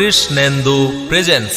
Krishnendu presence.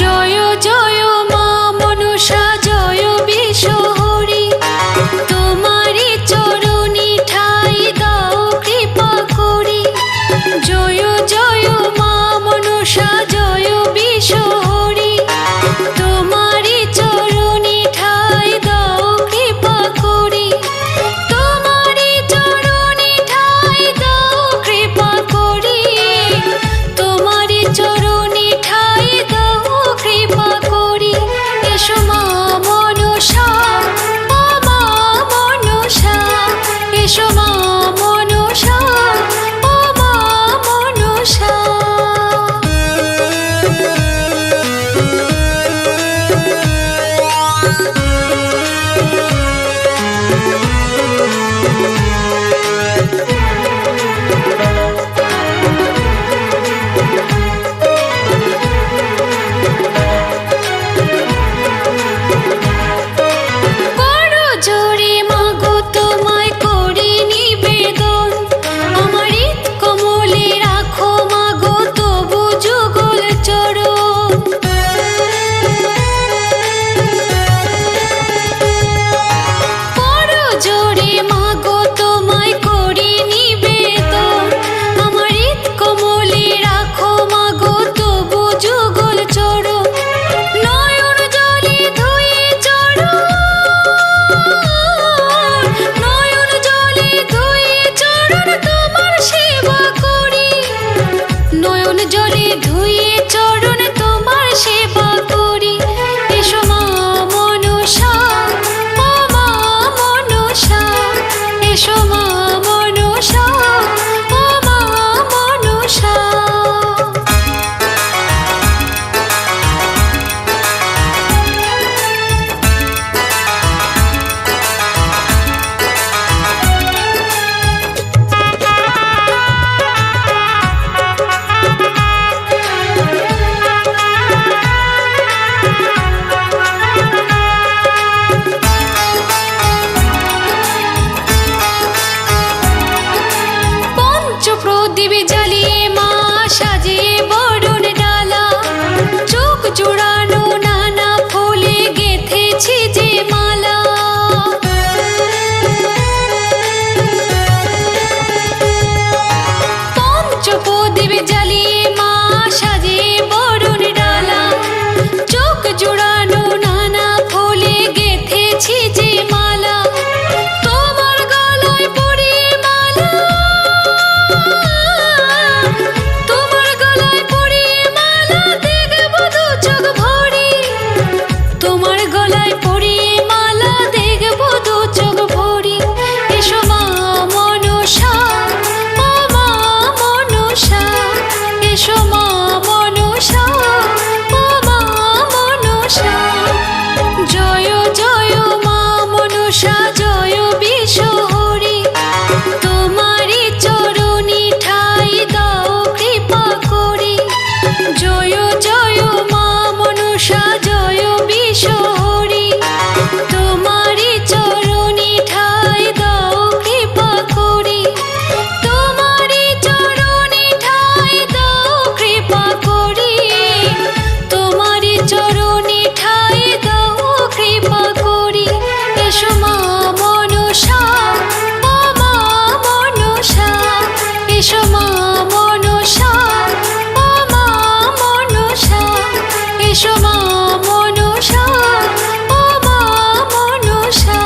জয় জয় মা মনসা জয় বিশ্বহরি, তোমারি চরণী ঠাই দাও কৃপা করি। জয় জয় মা মনসা জয় বিশ্বহরি, তোমারি চরণী ঠাই দাও কৃপা করি। তোমারি চরণী ঠাই দাও কৃপা করি, তোমারি চরণী ঠাই দাও কৃপা করি। এসো মা মনসা, ও মা মনসা, এসো মা মনসা, ও মা মনসা। বড় জোরে মাগো তোমায় করি নিবেদন, আমার হৃদ কমলে রাখো মাগো তবু যুগল চরণ। বড় জোরে মাগো তোমায় করি নিবেদন, আমার হৃদ কমলে রাখো মাগো তবু যুগল চরণ। নয়ন জলে ধুয়ে চরণ, নয়ন জলে ধুয়ে চরণ তোমার সেবা করি। নয়ন জলে ধুয়ে চরণ তোমার সেবা করি। এসো মা মনসা, ও মা মনসা, এসো মা মনসা, ও মা মনসা। পঞ্চপ্রদীপ জ্বালিয়ে মা সাজিয়ে বরণ ডালা, চোখ জোড়ানো নানা ফুলে গেঁথেছি যে মালা। পঞ্চপ্রদীপ জ্বালিয়ে মা সাজিয়ে বরণ ডালা, চোখ জোড়ানো নানা ফুলে গেঁথেছি যে মালা। তোমার গলায় পরিয়ে মালা, তোমার গলায় পরিয়ে মালা দেখব দু চোখ ভরি। তোমার গলায় পরিয়ে মালা দেখব দু চোখ ভরি। এসো মা মনসা, ও মা মনসা, এসো মা মনসা, ও মা মনসা। জয় জয় মা মনসা জয় বিশ্বহরি, তোমারি চরণী ঠাই দাও কৃপা করি। জয় জয় মা মনসা জয় বিশ্বহরি, তোমারি চরণী ঠাই দাও কৃপা করি। তোমারি চরণী ঠাই দাও কৃপা করি, তোমারি চরণী ঠাই দাও কৃপা করি। এসো মা মনসা, ও মা মনসা, এসো মা মনসা, ও মা মনসা, এসো মা মনসা, ও মা মনসা।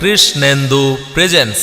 কৃষ্ণেন্দু প্রেজেন্স।